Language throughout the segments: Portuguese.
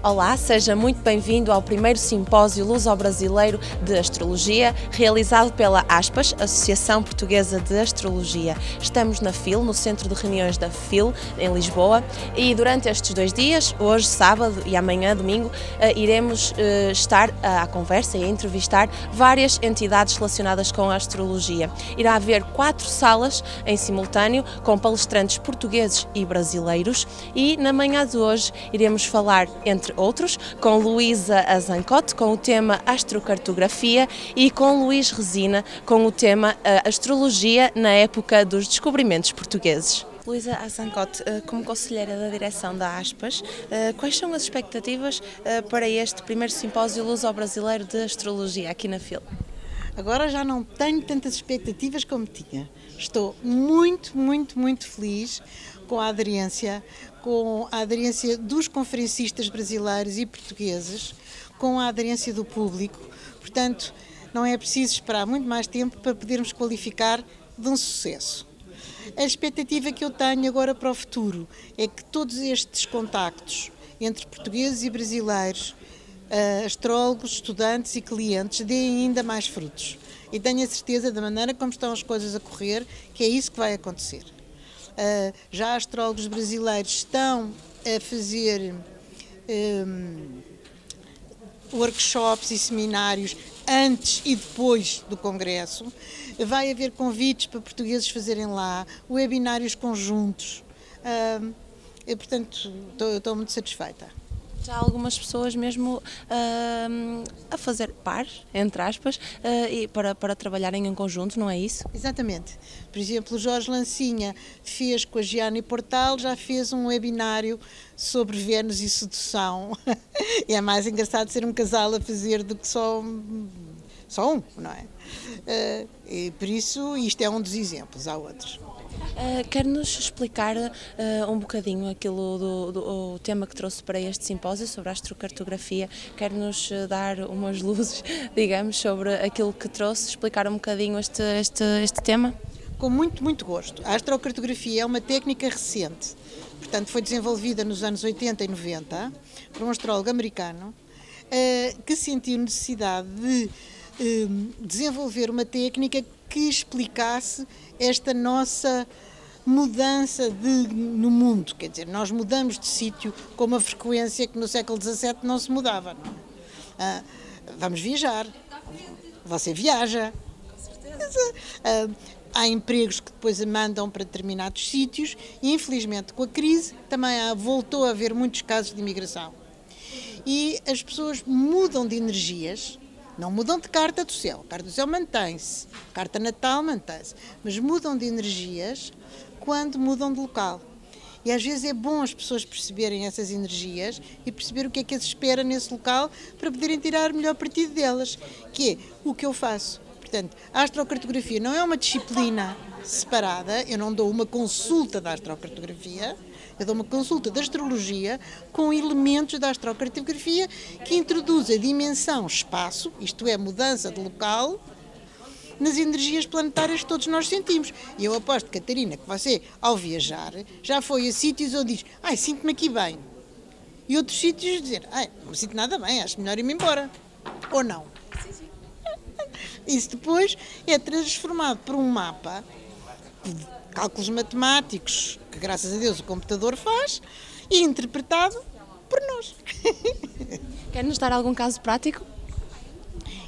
Olá, seja muito bem-vindo ao primeiro simpósio luso-brasileiro de astrologia, realizado pela ASPAS, Associação Portuguesa de Astrologia. Estamos na FIL, no Centro de Reuniões da FIL, em Lisboa, e durante estes 2 dias, hoje, sábado e amanhã, domingo, iremos estar à conversa e a entrevistar várias entidades relacionadas com a astrologia. Irá haver 4 salas em simultâneo, com palestrantes portugueses e brasileiros, e na manhã de hoje iremos falar, entre outros, com Luísa Azancote, com o tema Astrocartografia, e com Luís Resina, com o tema Astrologia na época dos descobrimentos portugueses. Luísa Azancote, como conselheira da direção da ASPAS, quais são as expectativas para este primeiro simpósio luso-brasileiro de astrologia aqui na FIL? Agora já não tenho tantas expectativas como tinha. Estou muito feliz com a aderência dos conferencistas brasileiros e portugueses, com a aderência do público. Portanto, não é preciso esperar muito mais tempo para podermos qualificar de um sucesso. A expectativa que eu tenho agora para o futuro é que todos estes contactos entre portugueses e brasileiros, astrólogos, estudantes e clientes, deem ainda mais frutos. E tenho a certeza, da maneira como estão as coisas a correr, que é isso que vai acontecer. Já astrólogos brasileiros estão a fazer workshops e seminários antes e depois do Congresso. Vai haver convites para portugueses fazerem lá, webinários conjuntos. Portanto, estou muito satisfeita. Já há algumas pessoas mesmo a fazer pares, entre aspas, e para trabalharem em conjunto, não é isso? Exatamente. Por exemplo, o Jorge Lancinha fez com a Gianni Portal, já fez um webinário sobre Vênus e sedução. E é mais engraçado ser um casal a fazer do que só um, não é? E por isso, isto é um dos exemplos, há outros. Quer-nos explicar um bocadinho o tema que trouxe para este simpósio sobre a astrocartografia? Quer-nos dar umas luzes, digamos, sobre aquilo que trouxe, explicar um bocadinho este tema? Com muito gosto. A astrocartografia é uma técnica recente, portanto foi desenvolvida nos anos 80 e 90 por um astrólogo americano que sentiu necessidade de desenvolver uma técnica que explicasse esta nossa mudança no mundo. Quer dizer, nós mudamos de sítio com uma frequência que no século XVII não se mudava. Não? Vamos viajar. Você viaja. Com certeza. Há empregos que depois mandam para determinados sítios e, infelizmente, com a crise, também voltou a haver muitos casos de imigração. E as pessoas mudam de energias. Não mudam de carta do céu. A carta do céu mantém-se. A carta natal mantém-se. Mas mudam de energias quando mudam de local. E às vezes é bom as pessoas perceberem essas energias e perceber o que é que as espera nesse local para poderem tirar melhor partido delas. Que é o que eu faço. Portanto, a astrocartografia não é uma disciplina separada. Eu não dou uma consulta da astrocartografia. Eu dou uma consulta de astrologia com elementos da astrocartografia que introduz a dimensão espaço, isto é, mudança de local, nas energias planetárias que todos nós sentimos. E eu aposto, Catarina, que você, ao viajar, já foi a sítios onde diz, sinto-me aqui bem. E outros sítios dizer, não me sinto nada bem, acho melhor ir-me embora. Ou não? Sim. Isso depois é transformado por um mapa de cálculos matemáticos, que graças a Deus o computador faz, e interpretado por nós. Quer-nos dar algum caso prático?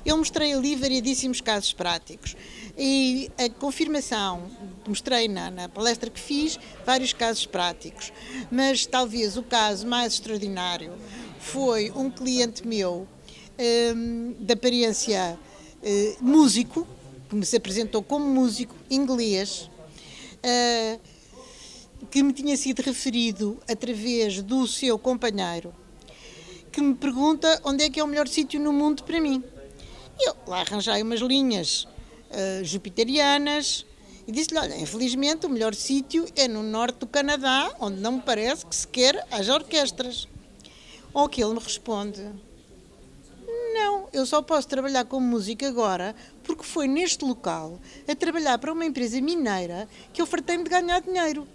Eu mostrei ali variedíssimos casos práticos e a confirmação, mostrei na palestra que fiz, vários casos práticos, mas talvez o caso mais extraordinário foi um cliente meu, de aparência músico, que me se apresentou como músico inglês, que me tinha sido referido através do seu companheiro, que me pergunta onde é que é o melhor sítio no mundo para mim. Eu lá arranjei umas linhas jupiterianas e disse-lhe, olha, infelizmente o melhor sítio é no norte do Canadá, onde não me parece que sequer haja orquestras. Ao que ele me responde, não, eu só posso trabalhar como músico agora porque foi neste local, a trabalhar para uma empresa mineira, que eu fartei-me de ganhar dinheiro.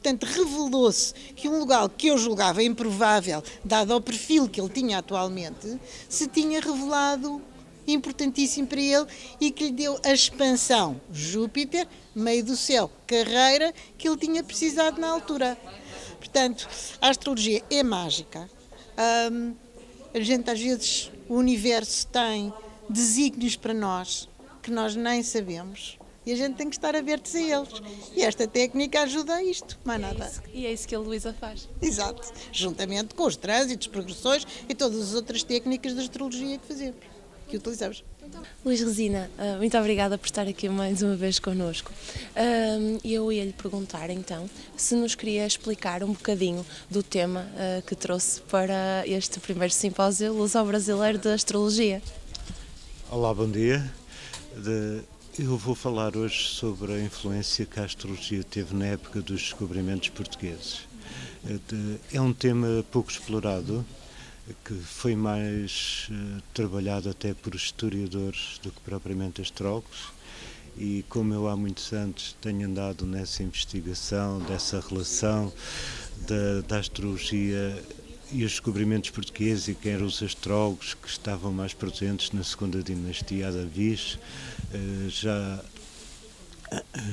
portanto, revelou-se que um lugar que eu julgava improvável, dado ao perfil que ele tinha atualmente, se tinha revelado importantíssimo para ele e que lhe deu a expansão Júpiter, meio do céu, carreira, que ele tinha precisado na altura. Portanto, a astrologia é mágica. A gente, às vezes, o universo tem desígnios para nós que nós nem sabemos e a gente tem que estar abertos a eles. E esta técnica ajuda a isto, mais nada. E é isso que a Luísa faz. Exato. Juntamente com os trânsitos, progressões e todas as outras técnicas de astrologia que fazemos, que utilizamos. Luís Resina, muito obrigada por estar aqui mais uma vez connosco. Eu ia lhe perguntar então se nos queria explicar um bocadinho do tema que trouxe para este primeiro simpósio luso-brasileiro de astrologia. Olá, bom dia. Eu vou falar hoje sobre a influência que a astrologia teve na época dos descobrimentos portugueses. É um tema pouco explorado, que foi mais trabalhado até por historiadores do que propriamente astrólogos, e como eu há muitos anos tenho andado nessa investigação, dessa relação da astrologia e os descobrimentos portugueses e quem eram os astrólogos que estavam mais presentes na segunda dinastia Adavis,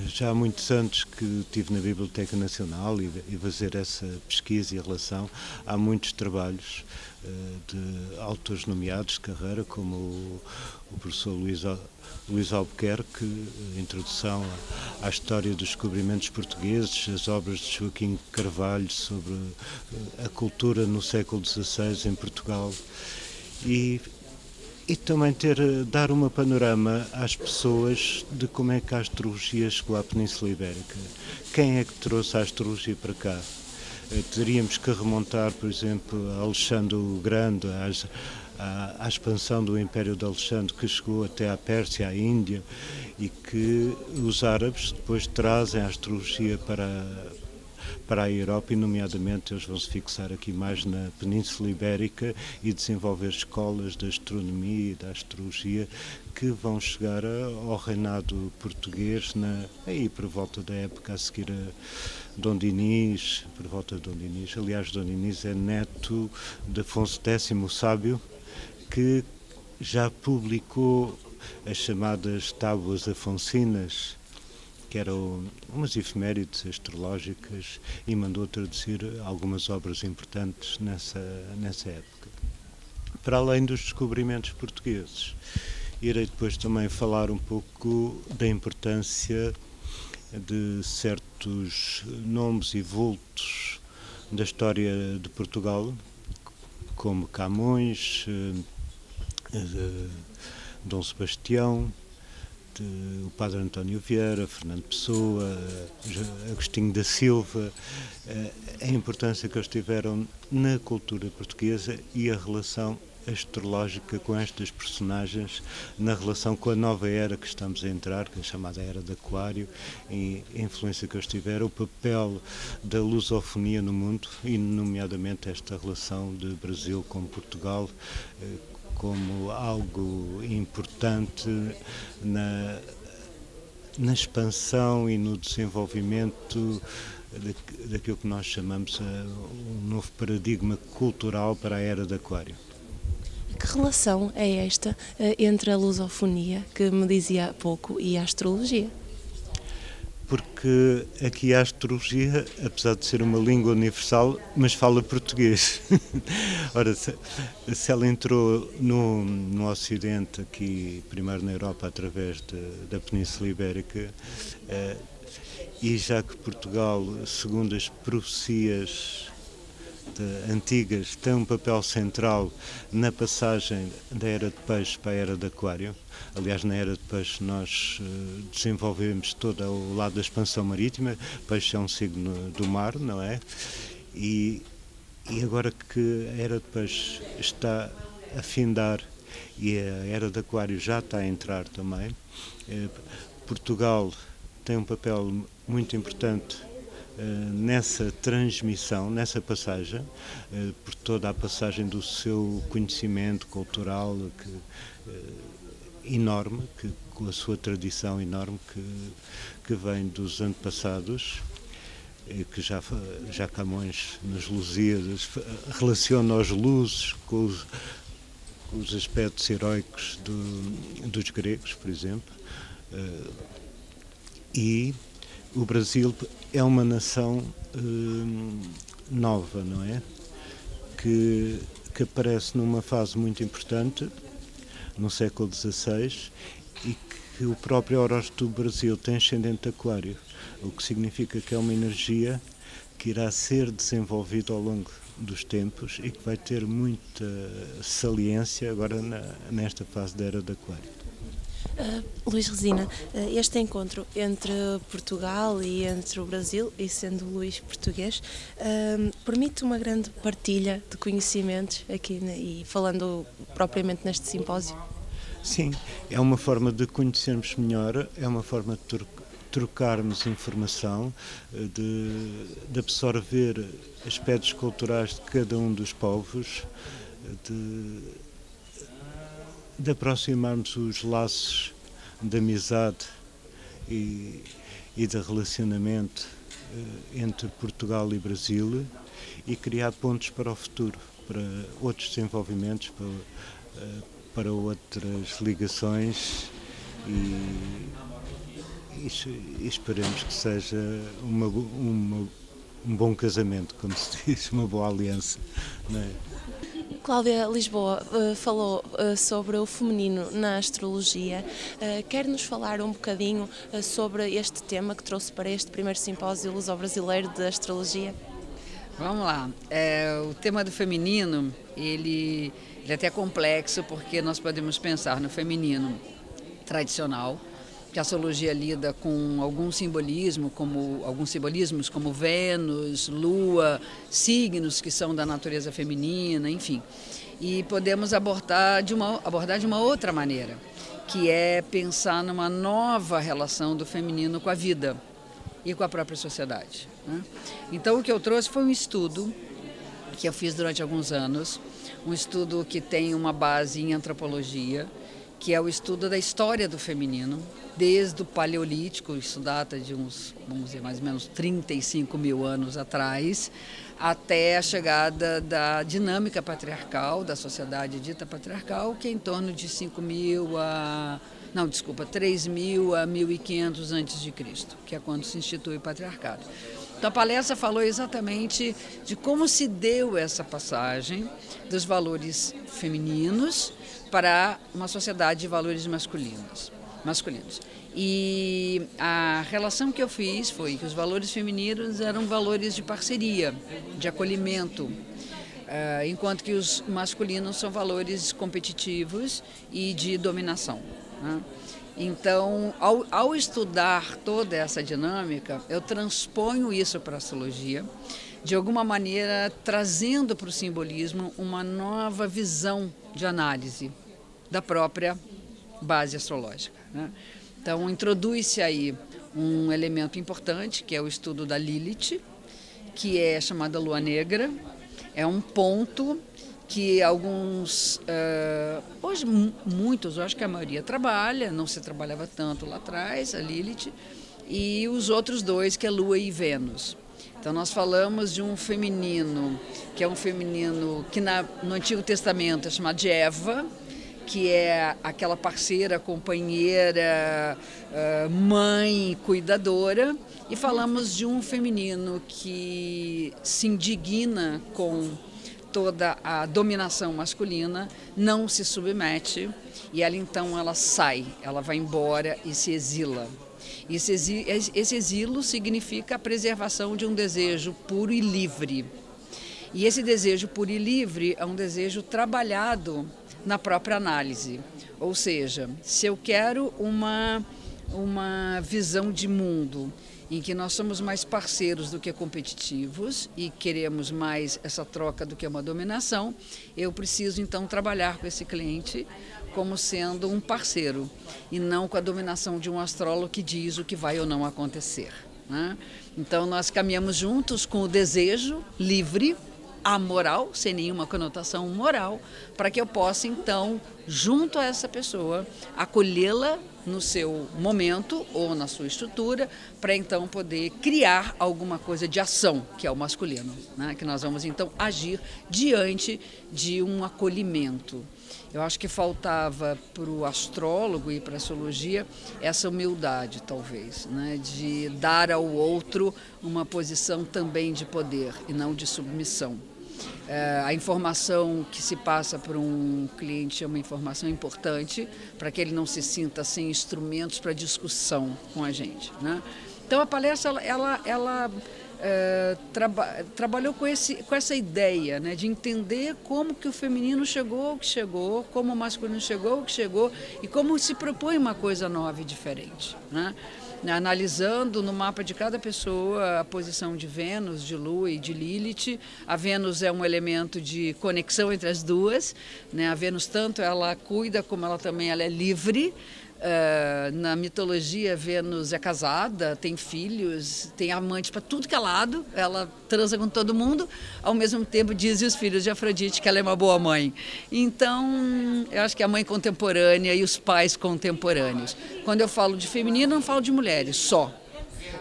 já há muitos anos que estive na Biblioteca Nacional e fazer essa pesquisa e relação. Há muitos trabalhos de autores nomeados de carreira, como o professor Luís Albuquerque, Introdução à História dos Descobrimentos Portugueses, as obras de Joaquim Carvalho sobre a cultura no século XVI em Portugal, e também dar uma panorama às pessoas de como é que a astrologia chegou à Península Ibérica. Quem é que trouxe a astrologia para cá? Teríamos que remontar, por exemplo, a Alexandre o Grande, à expansão do Império de Alexandre, que chegou até à Pérsia, à Índia, e que os árabes depois trazem a astrologia para a Europa, e nomeadamente eles vão se fixar aqui mais na Península Ibérica e desenvolver escolas de astronomia e da astrologia que vão chegar ao reinado português aí por volta da época a seguir a Dom Dinis, por volta de Dom Dinis. Aliás, Dom Dinis é neto de Afonso X, o Sábio, que já publicou as chamadas Tábuas Afonsinas, que eram umas efemérides astrológicas, e mandou traduzir algumas obras importantes nessa época. Para além dos descobrimentos portugueses, irei depois também falar um pouco da importância de certos nomes e vultos da história de Portugal, como Camões, Dom Sebastião, o Padre António Vieira, Fernando Pessoa, Agostinho da Silva, a importância que eles tiveram na cultura portuguesa e a relação astrológica com estas personagens, na relação com a nova era que estamos a entrar, que é a chamada Era de Aquário, e a influência que eles tiveram, o papel da lusofonia no mundo, e nomeadamente esta relação de Brasil com Portugal, como algo importante na expansão e no desenvolvimento daquilo que nós chamamos um novo paradigma cultural para a Era de Aquário. Que relação é esta entre a lusofonia, que me dizia há pouco, e a astrologia? Porque aqui a astrologia, apesar de ser uma língua universal, mas fala português. Ora, se ela entrou no Ocidente, aqui primeiro na Europa, através da Península Ibérica, e já que Portugal, segundo as profecias antigas, tem um papel central na passagem da Era de Peixe para a Era de Aquário. Aliás, na Era de Peixe nós desenvolvemos todo o lado da expansão marítima. Peixe é um signo do mar, não é? E agora que a Era de Peixe está a findar e a Era de Aquário já está a entrar também, Portugal tem um papel muito importante nessa transmissão, nessa passagem, por toda a passagem do seu conhecimento cultural enorme, com a sua tradição enorme que vem dos antepassados. que já Camões nos Lusíadas relaciona os luzes com os aspectos heróicos dos gregos, por exemplo. E o Brasil é uma nação nova, não é? Que aparece numa fase muito importante, no século XVI, e que o próprio horóscopo do Brasil tem ascendente aquário, o que significa que é uma energia que irá ser desenvolvida ao longo dos tempos e que vai ter muita saliência agora nesta fase da era de aquário. Luís Resina, este encontro entre Portugal e entre o Brasil, e sendo o Luís português, permite uma grande partilha de conhecimentos aqui, e falando propriamente neste simpósio? Sim, é uma forma de conhecermos melhor, é uma forma de trocarmos informação, de absorver aspectos culturais de cada um dos povos, de aproximarmos os laços de amizade e de relacionamento entre Portugal e Brasil e criar pontos para o futuro, para outros desenvolvimentos, para outras ligações e esperemos que seja um bom casamento, como se diz, uma boa aliança, não é? Cláudia Lisboa falou sobre o feminino na astrologia. Quer-nos falar um bocadinho sobre este tema que trouxe para este primeiro simpósio luso-brasileiro de astrologia? Vamos lá. O tema do feminino, ele é até complexo, porque nós podemos pensar no feminino tradicional, que a astrologia lida com alguns simbolismos, como Vênus, Lua, signos que são da natureza feminina, enfim. E podemos abordar de uma outra maneira, que é pensar numa nova relação do feminino com a vida e com a própria sociedade, né? Então, o que eu trouxe foi um estudo que eu fiz durante alguns anos, um estudo que tem uma base em antropologia, que é o estudo da história do feminino, desde o Paleolítico, isso data de uns, vamos dizer, mais ou menos 35 mil anos atrás, até a chegada da dinâmica patriarcal, da sociedade dita patriarcal, que é em torno de 3.000 a 1.500 a.C., que é quando se institui o patriarcado. Então, a palestra falou exatamente de como se deu essa passagem dos valores femininos para uma sociedade de valores masculinos. E a relação que eu fiz foi que os valores femininos eram valores de parceria, de acolhimento, enquanto que os masculinos são valores competitivos e de dominação, né? Então, ao estudar toda essa dinâmica, eu transponho isso para a astrologia, de alguma maneira trazendo para o simbolismo uma nova visão de análise da própria base astrológica, né? Então, introduz-se aí um elemento importante, que é o estudo da Lilith, que é chamada Lua Negra. É um ponto que alguns, hoje muitos, eu acho que a maioria trabalha, não se trabalhava tanto lá atrás, a Lilith, e os outros dois, que é Lua e Vênus. Então, nós falamos de um feminino, que é um feminino que no Antigo Testamento é chamado de Eva, que é aquela parceira, companheira, mãe, cuidadora, e falamos de um feminino que se indigna com toda a dominação masculina, não se submete, e ela sai, ela vai embora e se exila. Esse exílio significa a preservação de um desejo puro e livre. E esse desejo puro e livre é um desejo trabalhado na própria análise. Ou seja, se eu quero uma visão de mundo em que nós somos mais parceiros do que competitivos e queremos mais essa troca do que uma dominação, eu preciso então trabalhar com esse cliente como sendo um parceiro e não com a dominação de um astrólogo que diz o que vai ou não acontecer, né? Então nós caminhamos juntos com o desejo livre, amoral, sem nenhuma conotação moral, para que eu possa então, junto a essa pessoa, acolhê-la no seu momento ou na sua estrutura, para então poder criar alguma coisa de ação, que é o masculino, né? Que nós vamos então agir diante de um acolhimento. Eu acho que faltava para o astrólogo e para a astrologia essa humildade, talvez, né? De dar ao outro uma posição também de poder e não de submissão. A informação que se passa para um cliente é uma informação importante para que ele não se sinta sem instrumentos para discussão com a gente, né? Então a palestra ela trabalhou com essa ideia, né, de entender como que o feminino chegou ao que chegou, como o masculino chegou ao que chegou e como se propõe uma coisa nova e diferente, né? Analisando no mapa de cada pessoa a posição de Vênus, de Lua e de Lilith. A Vênus é um elemento de conexão entre as duas, né? A Vênus tanto ela cuida como ela também ela é livre. Na mitologia, Vênus é casada, tem filhos, tem amantes para tudo que é lado, ela transa com todo mundo, ao mesmo tempo dizem os filhos de Afrodite que ela é uma boa mãe. Então, eu acho que a mãe contemporânea e os pais contemporâneos. Quando eu falo de feminino, não falo de mulheres só.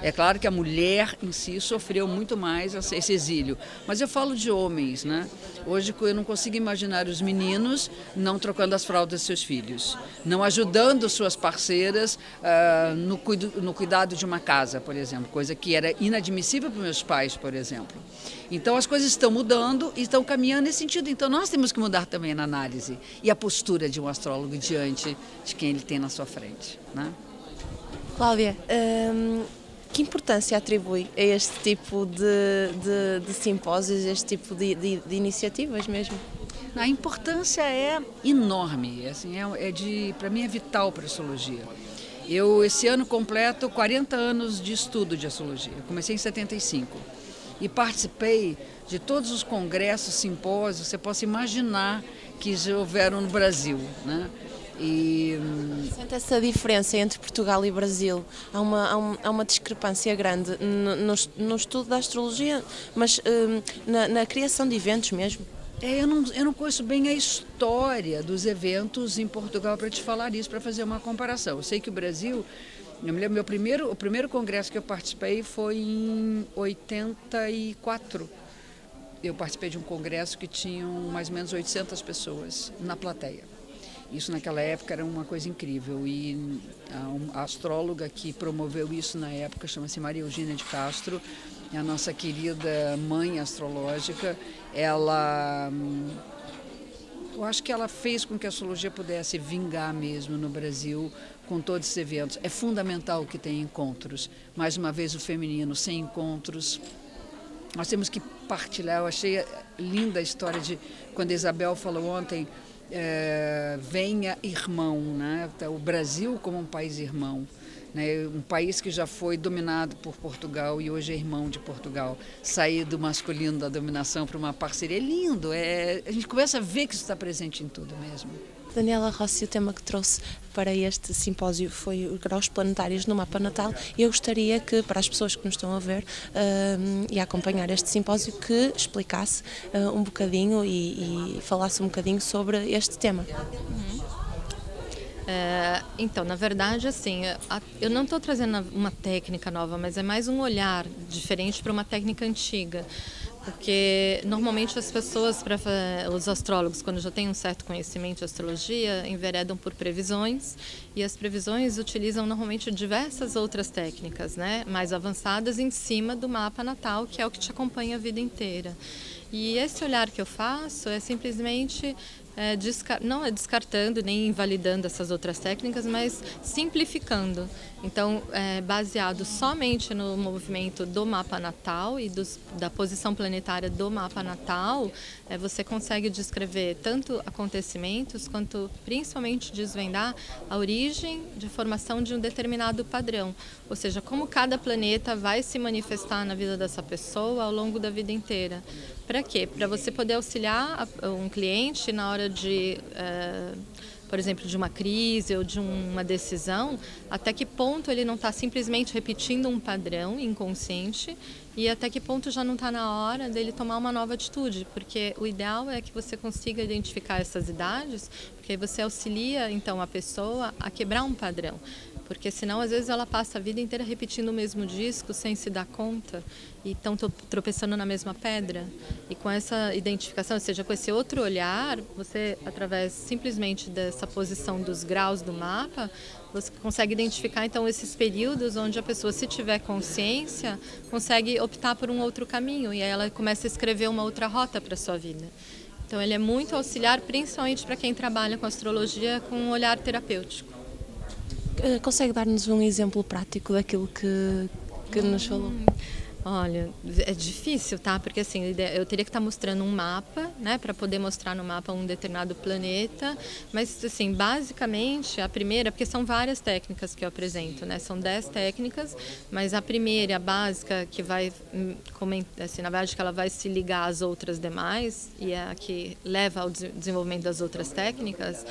É claro que a mulher em si sofreu muito mais esse exílio, mas eu falo de homens, né? Hoje eu não consigo imaginar os meninos não trocando as fraldas dos seus filhos, não ajudando suas parceiras no cuidado de uma casa, por exemplo, coisa que era inadmissível para meus pais, por exemplo. Então as coisas estão mudando e estão caminhando nesse sentido, então nós temos que mudar também na análise e a postura de um astrólogo diante de quem ele tem na sua frente, né? Cláudia, que importância atribui a este tipo de simpósios, este tipo de iniciativas mesmo? A importância é enorme, assim, para mim é vital para a astrologia. Eu, esse ano, completo 40 anos de estudo de astrologia. Eu comecei em 75 e participei de todos os congressos, simpósios, você possa imaginar que já houveram no Brasil, né? Sente essa diferença entre Portugal e Brasil? Há uma discrepância grande no estudo da astrologia, mas na criação de eventos mesmo? Eu não conheço bem a história dos eventos em Portugal para te falar isso, para fazer uma comparação. Eu sei que o Brasil, eu me lembro, o primeiro congresso que eu participei foi em 84. Eu participei de um congresso que tinha mais ou menos 800 pessoas na plateia. Isso naquela época era uma coisa incrível e a astróloga que promoveu isso na época chama-se Maria Eugênia de Castro, é a nossa querida mãe astrológica. Eu acho que ela fez com que a astrologia pudesse vingar mesmo no Brasil com todos esses eventos. É fundamental que tenha encontros. Mais uma vez o feminino, sem encontros, nós temos que partilhar. Eu achei linda a história de quando a Isabel falou ontem, venha irmão, né? O Brasil como um país irmão, né? Um país que já foi dominado por Portugal e hoje é irmão de Portugal. Sair do masculino da dominação para uma parceria é lindo, a gente começa a ver que isso está presente em tudo mesmo. Daniela Rossi, o tema que trouxe para este simpósio foi os graus planetários no mapa natal e eu gostaria que, para as pessoas que nos estão a ver e a acompanhar este simpósio, que explicasse um bocadinho e falasse um bocadinho sobre este tema. Então, na verdade, assim, eu não estou trazendo uma técnica nova, mas é mais um olhar diferente para uma técnica antiga. Porque normalmente as pessoas, os astrólogos, quando já têm um certo conhecimento de astrologia, enveredam por previsões e as previsões utilizam normalmente diversas outras técnicas, né, mais avançadas em cima do mapa natal, que é o que te acompanha a vida inteira. E esse olhar que eu faço é simplesmente não é descartando nem invalidando essas outras técnicas, mas simplificando. Então, baseado somente no movimento do mapa natal e da posição planetária do mapa natal, você consegue descrever tanto acontecimentos quanto principalmente desvendar a origem de formação de um determinado padrão. Ou seja, como cada planeta vai se manifestar na vida dessa pessoa ao longo da vida inteira. Para quê? Para você poder auxiliar um cliente na hora de por exemplo, de uma crise ou de uma decisão, até que ponto ele não está simplesmente repetindo um padrão inconsciente e até que ponto já não está na hora dele tomar uma nova atitude, porque o ideal é que você consiga identificar essas idades, porque aí você auxilia então a pessoa a quebrar um padrão, porque senão às vezes ela passa a vida inteira repetindo o mesmo disco sem se dar conta e estão tropeçando na mesma pedra. E com essa identificação, ou seja, com esse outro olhar, você, através simplesmente dessa posição dos graus do mapa, você consegue identificar então esses períodos onde a pessoa, se tiver consciência, consegue optar por um outro caminho e aí ela começa a escrever uma outra rota para a sua vida. Então ele é muito auxiliar, principalmente para quem trabalha com astrologia com um olhar terapêutico. Consegue dar-nos um exemplo prático daquilo que nos falou? Olha, é difícil, tá? Porque assim, eu teria que estar mostrando um mapa, né, para poder mostrar no mapa um determinado planeta, mas assim, basicamente a primeira, porque são várias técnicas que eu apresento, né? São 10 técnicas, mas a primeira, a básica, que vai assim, na verdade que ela vai se ligar às outras demais e é a que leva ao desenvolvimento das outras técnicas,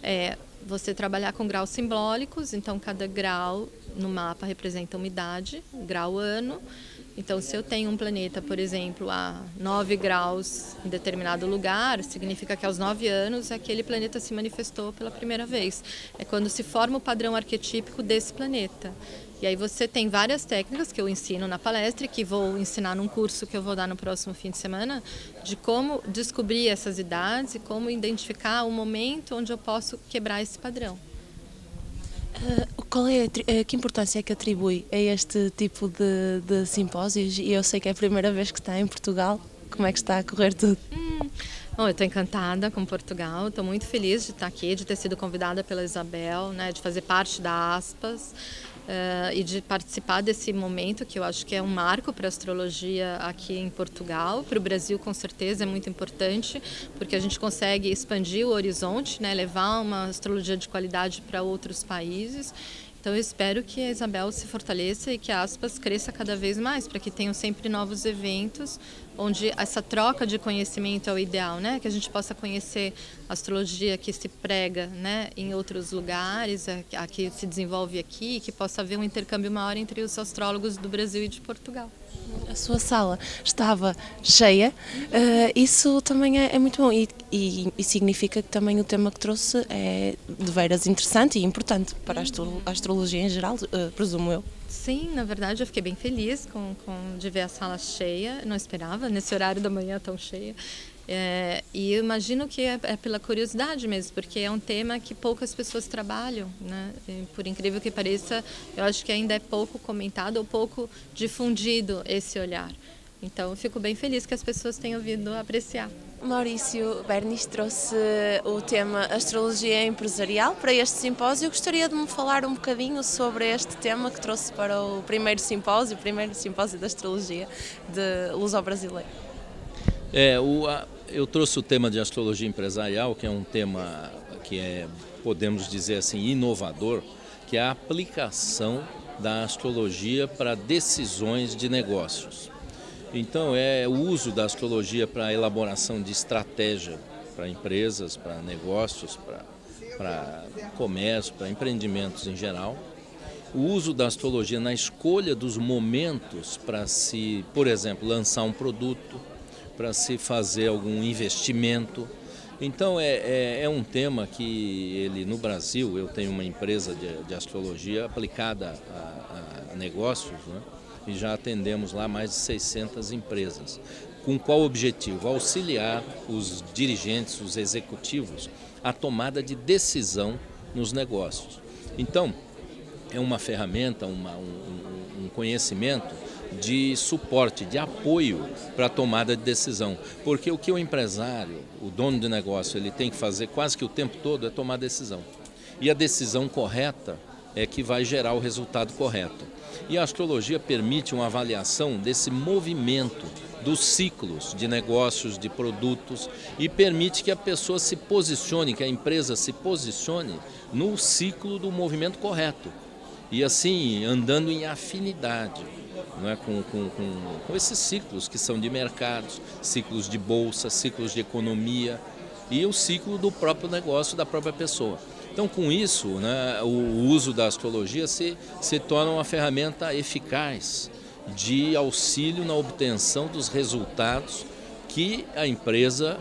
é você trabalhar com graus simbólicos. Então cada grau no mapa representa uma idade, grau ano. Então, se eu tenho um planeta, por exemplo, a 9 graus em determinado lugar, significa que aos 9 anos aquele planeta se manifestou pela primeira vez. É quando se forma o padrão arquetípico desse planeta. E aí você tem várias técnicas que eu ensino na palestra e que vou ensinar num curso que eu vou dar no próximo fim de semana, de como descobrir essas idades e como identificar o momento onde eu posso quebrar esse padrão. Que importância é que atribui a este tipo de simpósios? E eu sei que é a primeira vez que está em Portugal. Como é que está a correr tudo? Bom, eu estou encantada com Portugal, estou muito feliz de estar aqui, de ter sido convidada pela Isabel, né, de fazer parte da Aspas e de participar desse momento que eu acho que é um marco para a astrologia aqui em Portugal. Para o Brasil, com certeza, é muito importante, porque a gente consegue expandir o horizonte, né, levar uma astrologia de qualidade para outros países. Então eu espero que a Isabel se fortaleça e que a Aspas cresça cada vez mais, para que tenham sempre novos eventos, onde essa troca de conhecimento é o ideal, né? Que a gente possa conhecer a astrologia que se prega, né, em outros lugares, a que se desenvolve aqui, que possa haver um intercâmbio maior entre os astrólogos do Brasil e de Portugal. A sua sala estava cheia, isso também é muito bom e significa que também o tema que trouxe é de veras interessante e importante para a astrologia em geral, presumo eu. Sim, na verdade eu fiquei bem feliz de ver a sala cheia, não esperava nesse horário da manhã tão cheia. E eu imagino que é pela curiosidade mesmo, porque é um tema que poucas pessoas trabalham, né? E, por incrível que pareça, eu acho que ainda é pouco comentado ou pouco difundido esse olhar. Então eu fico bem feliz que as pessoas tenham vindo apreciar. Maurício Bernis trouxe o tema Astrologia Empresarial para este simpósio. Eu gostaria de me falar um bocadinho sobre este tema que trouxe para o primeiro simpósio da Astrologia de Luso-Brasileiro. Eu trouxe o tema de astrologia empresarial, que é um tema que é, podemos dizer assim, inovador, que é a aplicação da astrologia para decisões de negócios. Então, é o uso da astrologia para a elaboração de estratégia para empresas, para negócios, para comércio, para empreendimentos em geral. O uso da astrologia na escolha dos momentos para se, por exemplo, lançar um produto, para se fazer algum investimento. Então é um tema que ele, no Brasil, eu tenho uma empresa de astrologia aplicada a negócios, né? E já atendemos lá mais de 600 empresas. Com qual objetivo? Auxiliar os dirigentes, os executivos, a tomada de decisão nos negócios. Então, é uma ferramenta, um conhecimento de suporte, de apoio para a tomada de decisão. Porque o que o empresário, o dono de negócio, ele tem que fazer quase que o tempo todo é tomar decisão. E a decisão correta é que vai gerar o resultado correto. E a astrologia permite uma avaliação desse movimento dos ciclos de negócios, de produtos, e permite que a pessoa se posicione, que a empresa se posicione no ciclo do movimento correto. E assim, andando em afinidade, não é? com esses ciclos que são de mercados, ciclos de bolsa, ciclos de economia. e o ciclo do próprio negócio, da própria pessoa. Então, com isso, né, o uso da astrologia se torna uma ferramenta eficaz de auxílio na obtenção dos resultados que a empresa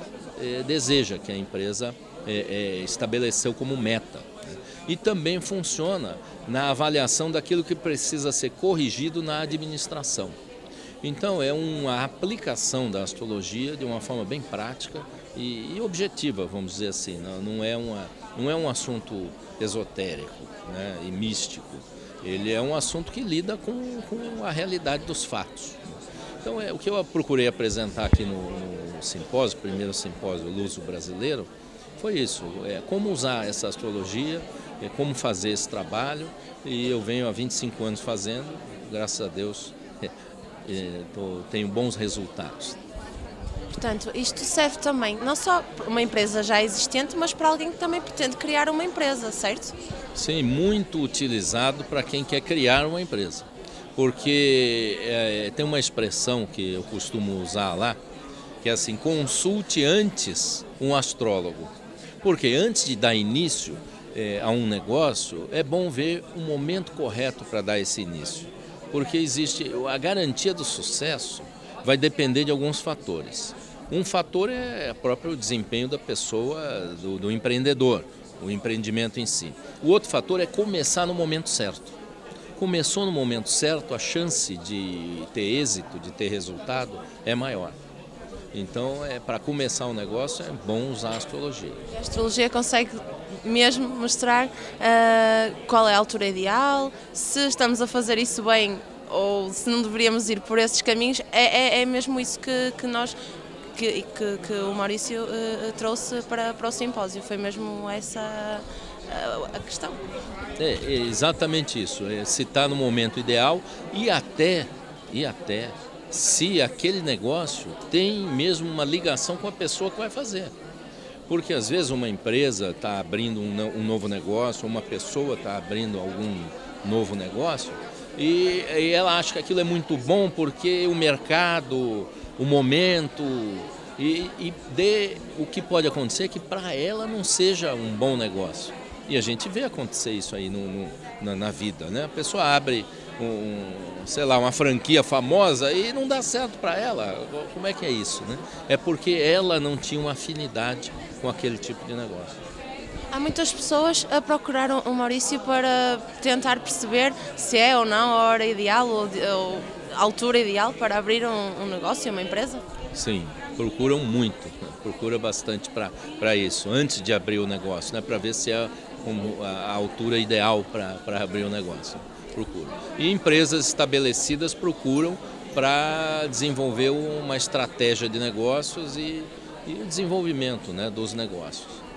deseja, que a empresa estabeleceu como meta. E também funciona na avaliação daquilo que precisa ser corrigido na administração. Então, é uma aplicação da astrologia de uma forma bem prática e objetiva, vamos dizer assim. Não é um assunto esotérico, né, e místico. Ele é um assunto que lida com a realidade dos fatos. Então, o que eu procurei apresentar aqui no simpósio, primeiro simpósio Luso Brasileiro, foi isso, como usar essa astrologia, como fazer esse trabalho, e eu venho há 25 anos fazendo, graças a Deus, tenho bons resultados. Portanto, isto serve também não só para uma empresa já existente, mas para alguém que também pretende criar uma empresa, certo? Sim, muito utilizado para quem quer criar uma empresa. Porque tem uma expressão que eu costumo usar lá, que é assim, consulte antes um astrólogo. Porque antes de dar início a um negócio, é bom ver o momento correto para dar esse início. Porque existe a garantia do sucesso vai depender de alguns fatores. Um fator é o próprio desempenho da pessoa, do empreendedor, o empreendimento em si. O outro fator é começar no momento certo. Começou no momento certo, a chance de ter êxito, de ter resultado é maior. Então, para começar um negócio, é bom usar a astrologia. A astrologia consegue mesmo mostrar qual é a altura ideal, se estamos a fazer isso bem ou se não deveríamos ir por esses caminhos. É mesmo isso que o Maurício trouxe para o simpósio. Foi mesmo essa a questão. É exatamente isso, se está no momento ideal e até se aquele negócio tem mesmo uma ligação com a pessoa que vai fazer. Porque às vezes uma empresa está abrindo um novo negócio, uma pessoa está abrindo algum novo negócio e ela acha que aquilo é muito bom porque o mercado, o momento, o que pode acontecer é que para ela não seja um bom negócio. E a gente vê acontecer isso aí na vida, né? A pessoa abre uma franquia famosa e não dá certo para ela. Como é que é isso, né? É porque ela não tinha uma afinidade com aquele tipo de negócio. Há muitas pessoas a procurar o Maurício para tentar perceber se é ou não a hora ideal ou a altura ideal para abrir um negócio, uma empresa? Sim, procuram muito, né? Procura bastante para isso, antes de abrir o negócio, né? Para ver se é a altura ideal para abrir o negócio. Procuram. E empresas estabelecidas procuram para desenvolver uma estratégia de negócios e o desenvolvimento, né, dos negócios.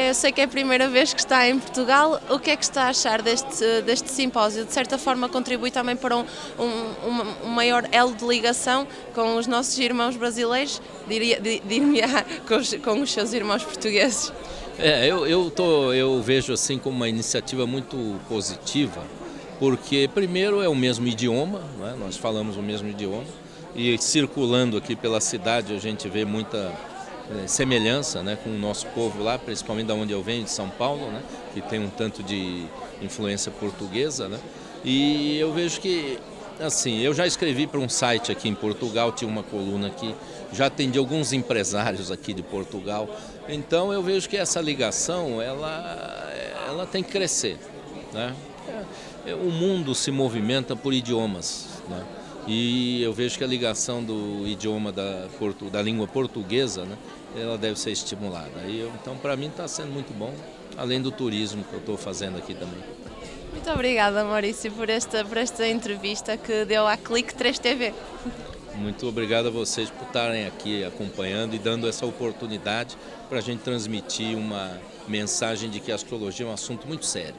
Eu sei que é a primeira vez que está em Portugal. O que é que está a achar deste simpósio? De certa forma contribui também para um maior elo de ligação com os nossos irmãos brasileiros, diria com os seus irmãos portugueses. Eu vejo assim como uma iniciativa muito positiva, porque primeiro é o mesmo idioma, né? Nós falamos o mesmo idioma, e circulando aqui pela cidade a gente vê muita semelhança, né, com o nosso povo lá, principalmente da onde eu venho, de São Paulo, né, que tem um tanto de influência portuguesa, né, e eu vejo que, assim, eu já escrevi para um site aqui em Portugal, tinha uma coluna aqui, já atendi alguns empresários aqui de Portugal, então eu vejo que essa ligação, ela tem que crescer, né. O mundo se movimenta por idiomas, né, e eu vejo que a ligação do idioma da língua portuguesa, né, ela deve ser estimulada. Então, para mim, está sendo muito bom, além do turismo que eu estou fazendo aqui também. Muito obrigada, Maurício, por esta entrevista que deu à Clique 3 TV. Muito obrigado a vocês por estarem aqui acompanhando e dando essa oportunidade para a gente transmitir uma mensagem de que a astrologia é um assunto muito sério.